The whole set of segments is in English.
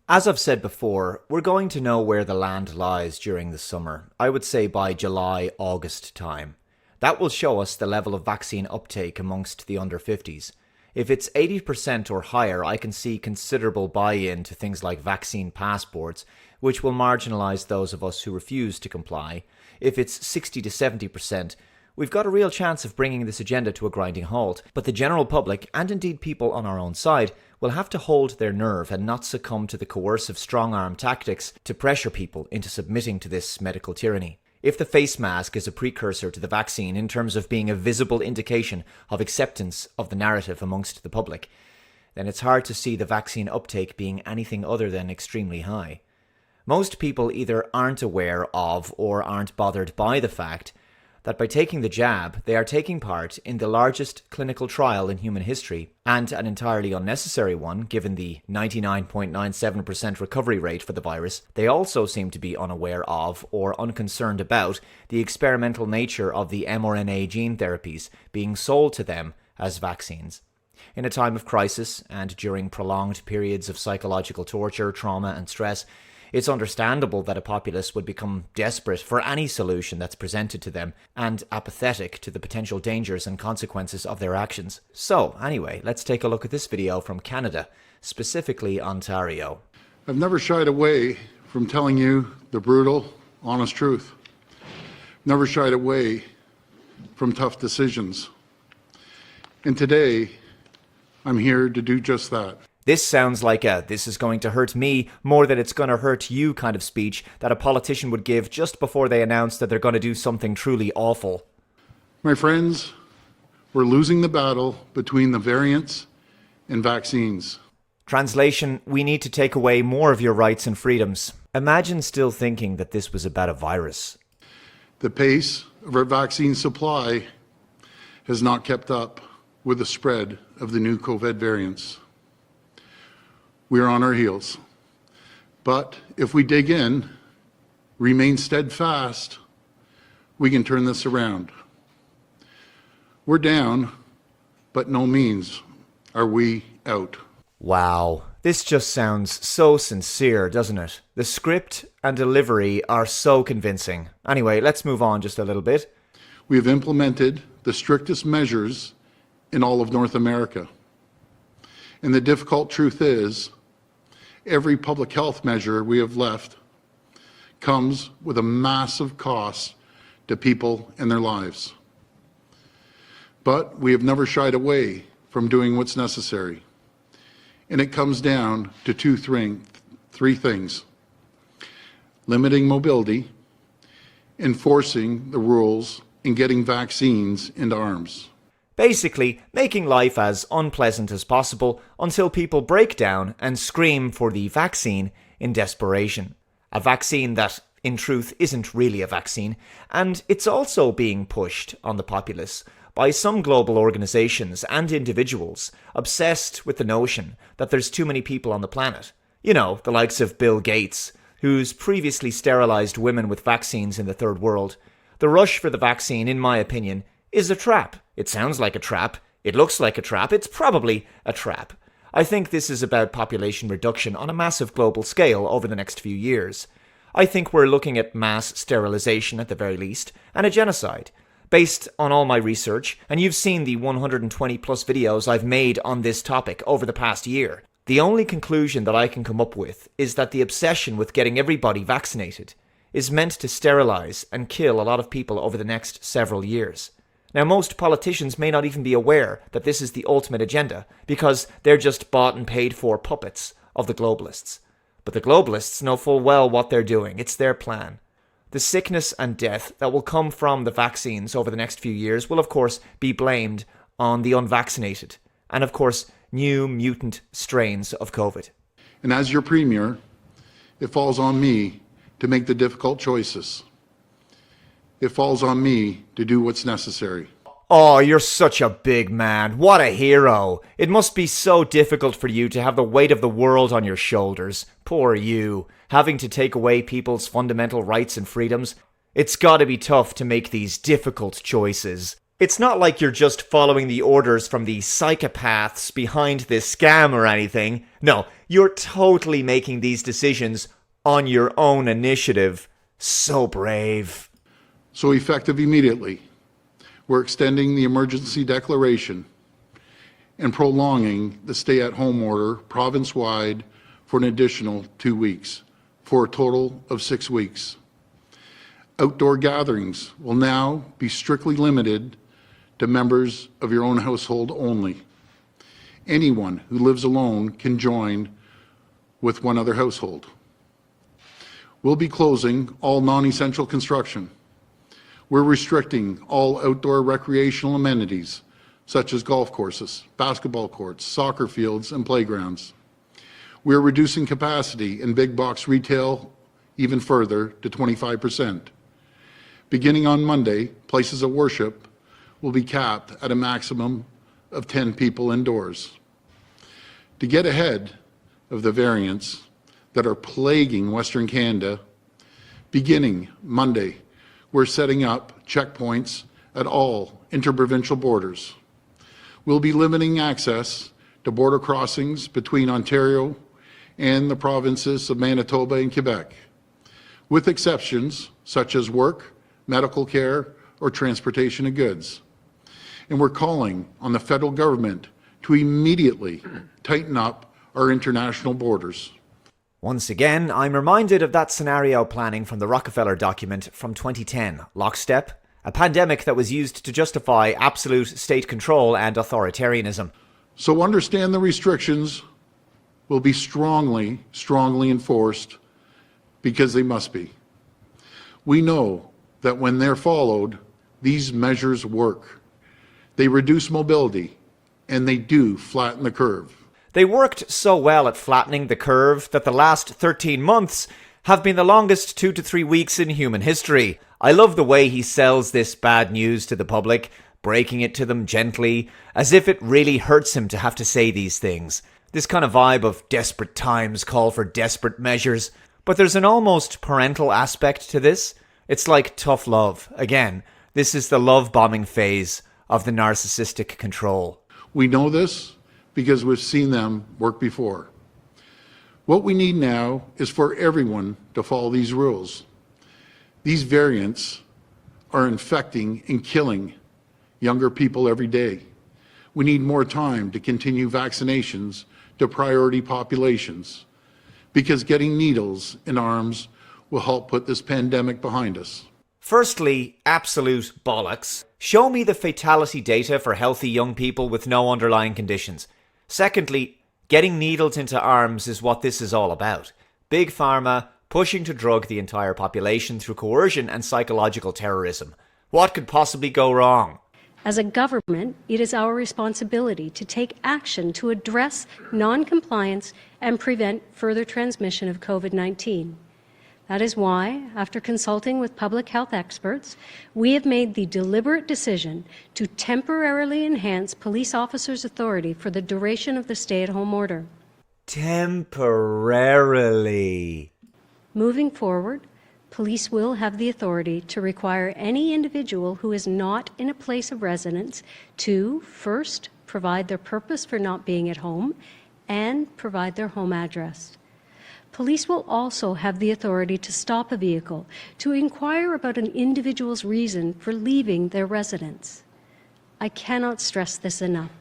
As I've said before, we're going to know where the land lies during the summer. I would say by July, August time. That will show us the level of vaccine uptake amongst the under 50s. If it's 80% or higher, I can see considerable buy-in to things like vaccine passports, which will marginalise those of us who refuse to comply. If it's 60 to 70%, we've got a real chance of bringing this agenda to a grinding halt, but the general public, and indeed people on our own side, will have to hold their nerve and not succumb to the coercive strong-arm tactics to pressure people into submitting to this medical tyranny. If the face mask is a precursor to the vaccine in terms of being a visible indication of acceptance of the narrative amongst the public, then it's hard to see the vaccine uptake being anything other than extremely high. Most people either aren't aware of or aren't bothered by the fact that by taking the jab, they are taking part in the largest clinical trial in human history, and an entirely unnecessary one given the 99.97% recovery rate for the virus. They also seem to be unaware of or unconcerned about the experimental nature of the mRNA gene therapies being sold to them as vaccines. In a time of crisis and during prolonged periods of psychological torture, trauma and stress, it's understandable that a populace would become desperate for any solution that's presented to them and apathetic to the potential dangers and consequences of their actions. So, anyway, let's take a look at this video from Canada, specifically Ontario. I've never shied away from telling you the brutal, honest truth. Never shied away from tough decisions. And today, I'm here to do just that. This sounds like a "this is going to hurt me more than it's going to hurt you" kind of speech that a politician would give just before they announce that they're going to do something truly awful. My friends, we're losing the battle between the variants and vaccines. Translation: we need to take away more of your rights and freedoms. Imagine still thinking that this was about a virus. The pace of our vaccine supply has not kept up with the spread of the new COVID variants. We are on our heels. But if we dig in, remain steadfast, we can turn this around. We're down, but no means are we out. Wow, this just sounds so sincere, doesn't it? The script and delivery are so convincing. Anyway, let's move on just a little bit. We have implemented the strictest measures in all of North America. And the difficult truth is, every public health measure we have left comes with a massive cost to people and their lives. But we have never shied away from doing what's necessary. And it comes down to three things: limiting mobility, enforcing the rules, and getting vaccines into arms. Basically, making life as unpleasant as possible until people break down and scream for the vaccine in desperation. A vaccine that, in truth, isn't really a vaccine, and it's also being pushed on the populace by some global organizations and individuals obsessed with the notion that there's too many people on the planet. You know, the likes of Bill Gates, who's previously sterilized women with vaccines in the third world. The rush for the vaccine, in my opinion, is a trap. It sounds like a trap. It looks like a trap. It's probably a trap. I think this is about population reduction on a massive global scale over the next few years. I think we're looking at mass sterilization at the very least, and a genocide. Based on all my research, and you've seen the 120 plus videos I've made on this topic over the past year, the only conclusion that I can come up with is that the obsession with getting everybody vaccinated is meant to sterilize and kill a lot of people over the next several years. Now, most politicians may not even be aware that this is the ultimate agenda, because they're just bought and paid for puppets of the globalists. But the globalists know full well what they're doing. It's their plan. The sickness and death that will come from the vaccines over the next few years will, of course, be blamed on the unvaccinated, and, of course, new mutant strains of COVID. And as your premier, it falls on me to make the difficult choices. It falls on me to do what's necessary. Oh, you're such a big man. What a hero. It must be so difficult for you to have the weight of the world on your shoulders. Poor you, having to take away people's fundamental rights and freedoms. It's gotta be tough to make these difficult choices. It's not like you're just following the orders from the psychopaths behind this scam or anything. No, you're totally making these decisions on your own initiative. So brave. So effective immediately, we're extending the emergency declaration and prolonging the stay-at-home order province-wide for an additional 2 weeks, for a total of 6 weeks. Outdoor gatherings will now be strictly limited to members of your own household only. Anyone who lives alone can join with one other household. We'll be closing all non-essential construction. We're restricting all outdoor recreational amenities, such as golf courses, basketball courts, soccer fields, and playgrounds. We're reducing capacity in big box retail even further to 25%. Beginning on Monday, places of worship will be capped at a maximum of 10 people indoors. To get ahead of the variants that are plaguing Western Canada, beginning Monday, we're setting up checkpoints at all interprovincial borders. We'll be limiting access to border crossings between Ontario and the provinces of Manitoba and Quebec, with exceptions such as work, medical care, or transportation of goods. And we're calling on the federal government to immediately tighten up our international borders. Once again, I'm reminded of that scenario planning from the Rockefeller document from 2010, Lockstep, a pandemic that was used to justify absolute state control and authoritarianism. So understand the restrictions will be strongly enforced because they must be. We know that when they're followed, these measures work. They reduce mobility, and they do flatten the curve. They worked so well at flattening the curve that the last 13 months have been the longest 2 to 3 weeks in human history. I love the way he sells this bad news to the public, breaking it to them gently, as if it really hurts him to have to say these things. This kind of vibe of desperate times call for desperate measures. But there's an almost parental aspect to this. It's like tough love. Again, this is the love-bombing phase of the narcissistic control. We know this because we've seen them work before. What we need now is for everyone to follow these rules. These variants are infecting and killing younger people every day. We need more time to continue vaccinations to priority populations, because getting needles in arms will help put this pandemic behind us. Firstly, absolute bollocks. Show me the fatality data for healthy young people with no underlying conditions. Secondly, getting needles into arms is what this is all about. Big Pharma pushing to drug the entire population through coercion and psychological terrorism. What could possibly go wrong? As a government, it is our responsibility to take action to address non-compliance and prevent further transmission of COVID-19. That is why, after consulting with public health experts, we have made the deliberate decision to temporarily enhance police officers' authority for the duration of the stay-at-home order. Temporarily. Moving forward, police will have the authority to require any individual who is not in a place of residence to, first, provide their purpose for not being at home and provide their home address. Police will also have the authority to stop a vehicle to inquire about an individual's reason for leaving their residence. I cannot stress this enough.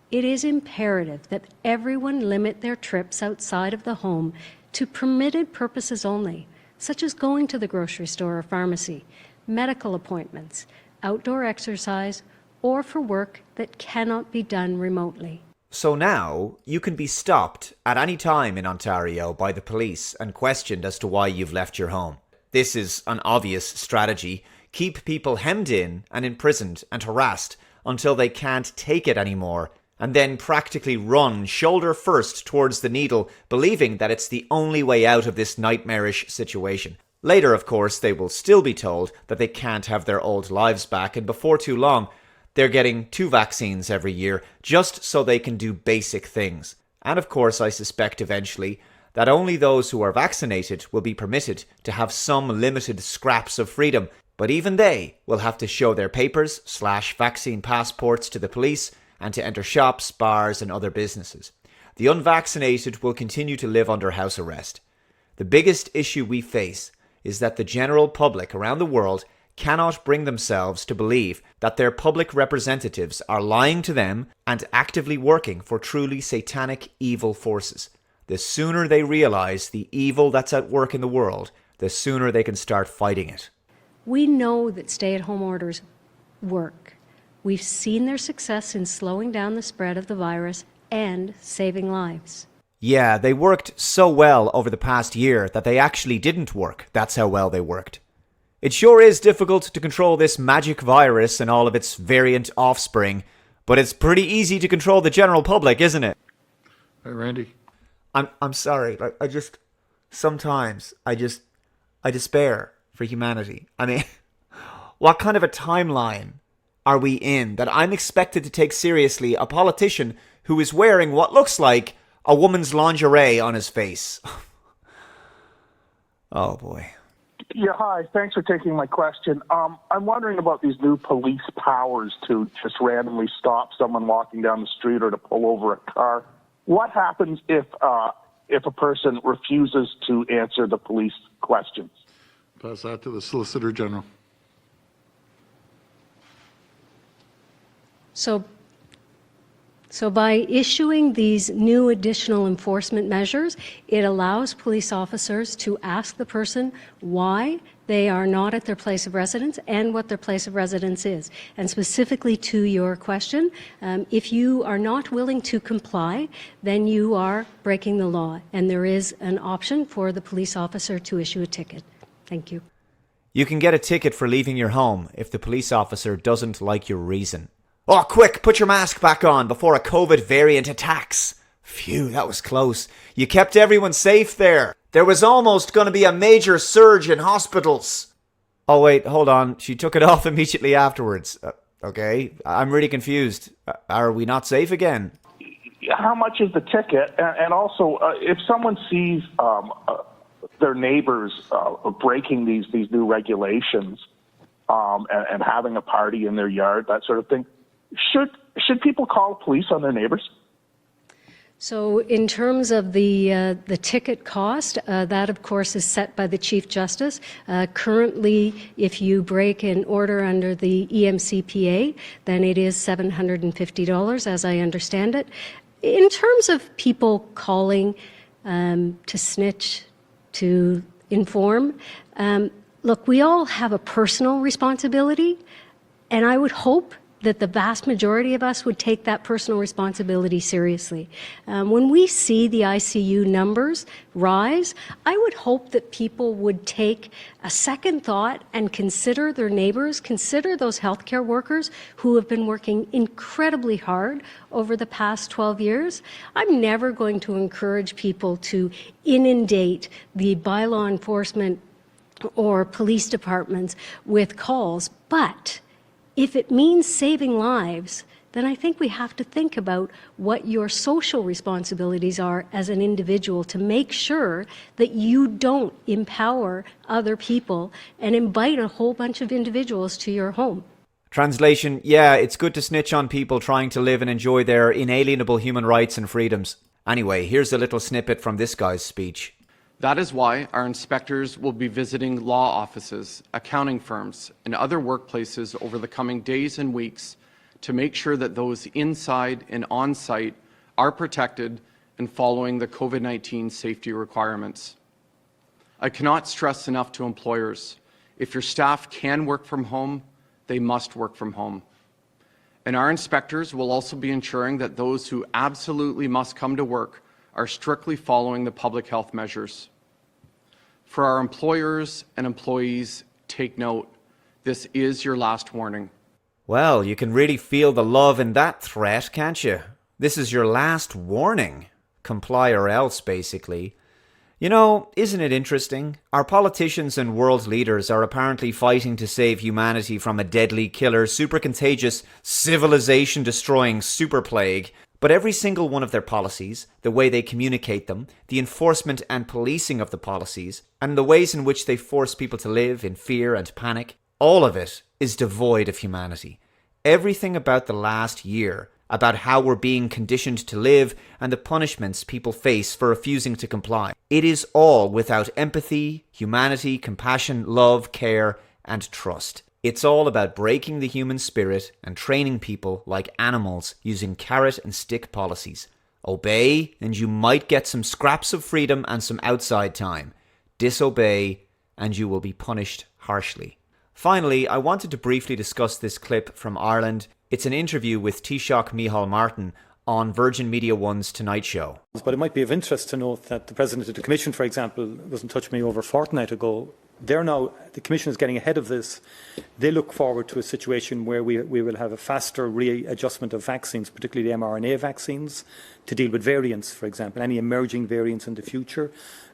It is imperative that everyone limit their trips outside of the home to permitted purposes only, such as going to the grocery store or pharmacy, medical appointments, outdoor exercise, or for work that cannot be done remotely. So now, you can be stopped at any time in Ontario by the police and questioned as to why you've left your home. This is an obvious strategy. Keep people hemmed in and imprisoned and harassed until they can't take it anymore, and then practically run shoulder first towards the needle, believing that it's the only way out of this nightmarish situation. Later, of course, they will still be told that they can't have their old lives back, and before too long, they're getting 2 vaccines every year just so they can do basic things. And of course, I suspect eventually that only those who are vaccinated will be permitted to have some limited scraps of freedom. But even they will have to show their papers/vaccine passports to the police and to enter shops, bars and other businesses. The unvaccinated will continue to live under house arrest. The biggest issue we face is that the general public around the world cannot bring themselves to believe that their public representatives are lying to them and actively working for truly satanic evil forces. The sooner they realize the evil that's at work in the world, the sooner they can start fighting it. We know that stay-at-home orders work. We've seen their success in slowing down the spread of the virus and saving lives. Yeah, they worked so well over the past year that they actually didn't work. That's how well they worked. It sure is difficult to control this magic virus and all of its variant offspring, but it's pretty easy to control the general public, isn't it? Hey, Randy. I'm sorry. Sometimes I despair for humanity. I mean, what kind of a timeline are we in that I'm expected to take seriously a politician who is wearing what looks like a woman's lingerie on his face? Oh boy. Yeah, hi. Thanks for taking my question. I'm wondering about these new police powers to just randomly stop someone walking down the street or to pull over a car. What happens if a person refuses to answer the police questions? Pass that to the Solicitor General. So by issuing these new additional enforcement measures, it allows police officers to ask the person why they are not at their place of residence and what their place of residence is. And specifically to your question, if you are not willing to comply, then you are breaking the law, and there is an option for the police officer to issue a ticket. Thank you. You can get a ticket for leaving your home if the police officer doesn't like your reason. Oh, quick, put your mask back on before a COVID variant attacks. Phew, that was close. You kept everyone safe there. There was almost going to be a major surge in hospitals. Oh, wait, hold on. She took it off immediately afterwards. Okay, I'm really confused. Are we not safe again? How much is the ticket? And also, if someone sees their neighbors breaking these new regulations and having a party in their yard, that sort of thing, should people call police on their neighbors? So in terms of the ticket cost, that of course is set by the Chief Justice. Currently, if you break an order under the EMCPA, then it is $750, as I understand it. In terms of people calling to snitch, to inform, look, we all have a personal responsibility, and I would hope that the vast majority of us would take that personal responsibility seriously. When we see the ICU numbers rise, I would hope that people would take a second thought and consider their neighbors, consider those healthcare workers who have been working incredibly hard over the past 12 years. I'm never going to encourage people to inundate the bylaw enforcement or police departments with calls, but if it means saving lives, then I think we have to think about what your social responsibilities are as an individual to make sure that you don't empower other people and invite a whole bunch of individuals to your home. Translation, yeah, it's good to snitch on people trying to live and enjoy their inalienable human rights and freedoms. Anyway, here's a little snippet from this guy's speech. That is why our inspectors will be visiting law offices, accounting firms, and other workplaces over the coming days and weeks to make sure that those inside and on-site are protected and following the COVID-19 safety requirements. I cannot stress enough to employers, if your staff can work from home, they must work from home. And our inspectors will also be ensuring that those who absolutely must come to work are strictly following the public health measures. For our employers and employees, take note, this is your last warning. Well, you can really feel the love in that threat, can't you? This is your last warning. Comply or else, basically. You know, isn't it interesting? Our politicians and world leaders are apparently fighting to save humanity from a deadly killer, super contagious, civilization-destroying super plague. But every single one of their policies, the way they communicate them, the enforcement and policing of the policies, and the ways in which they force people to live in fear and panic, All of it is devoid of humanity. Everything about the last year, about how we're being conditioned to live and the punishments people face for refusing to comply. It is all without empathy, humanity, compassion, love, care, and trust. It's all about breaking the human spirit and training people like animals using carrot and stick policies. Obey, and you might get some scraps of freedom and some outside time. Disobey, and you will be punished harshly. Finally, I wanted to briefly discuss this clip from Ireland. It's an interview with Taoiseach Micheál Martin on Virgin Media One's Tonight Show. But it might be of interest to note that the President of the Commission, for example, was in touch with me over a fortnight ago. The Commission is getting ahead of this. They look forward to a situation where we will have a faster readjustment of vaccines, particularly the mRNA vaccines, to deal with variants, for example, any emerging variants in the future.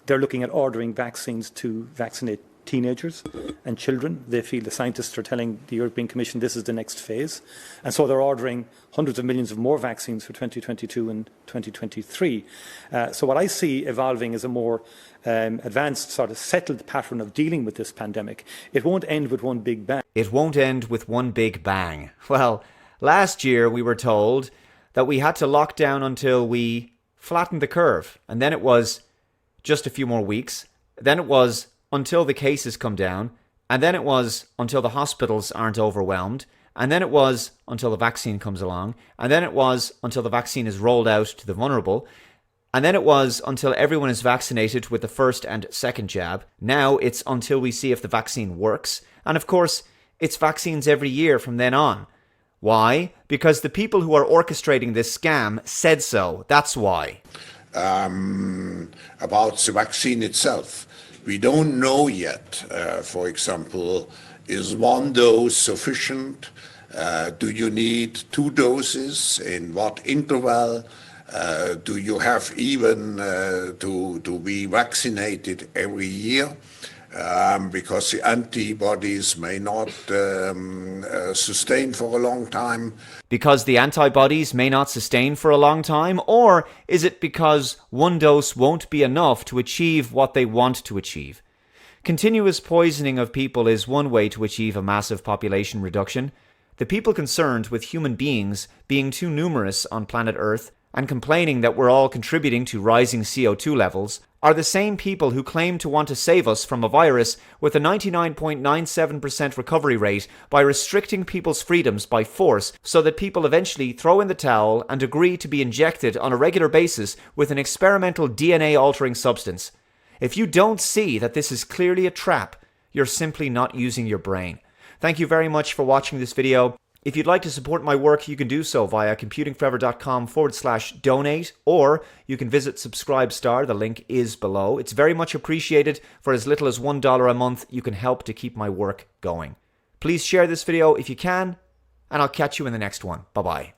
They're looking at ordering vaccines to vaccinate teenagers and children. They feel, the scientists are telling the European Commission, this is the next phase. And so they're ordering hundreds of millions of more vaccines for 2022 and 2023. So what I see evolving is a more advanced, sort of settled pattern of dealing with this pandemic. It won't end with one big bang. It won't end with one big bang. Well, last year we were told that we had to lock down until we flattened the curve. And then it was just a few more weeks. Then it was until the cases come down, and then it was until the hospitals aren't overwhelmed, and then it was until the vaccine comes along, and then it was until the vaccine is rolled out to the vulnerable, and then it was until everyone is vaccinated with the first and second jab. Now it's until we see if the vaccine works, and of course, it's vaccines every year from then on. Why? Because the people who are orchestrating this scam said so. That's why. About the vaccine itself. We don't know yet, for example, is one dose sufficient? Do you need 2 doses? In what interval? Do you have even to be vaccinated every year? Because the antibodies may not sustain for a long time. Because the antibodies may not sustain for a long time? Or is it because one dose won't be enough to achieve what they want to achieve? Continuous poisoning of people is one way to achieve a massive population reduction. The people concerned with human beings being too numerous on planet Earth and complaining that we're all contributing to rising CO2 levels are the same people who claim to want to save us from a virus with a 99.97% recovery rate by restricting people's freedoms by force so that people eventually throw in the towel and agree to be injected on a regular basis with an experimental DNA-altering substance. If you don't see that this is clearly a trap, you're simply not using your brain. Thank you very much for watching this video. If you'd like to support my work, you can do so via computingforever.com/donate, or you can visit Subscribestar. The link is below. It's very much appreciated. For as little as $1 a month, you can help to keep my work going. Please share this video if you can, and I'll catch you in the next one. Bye-bye.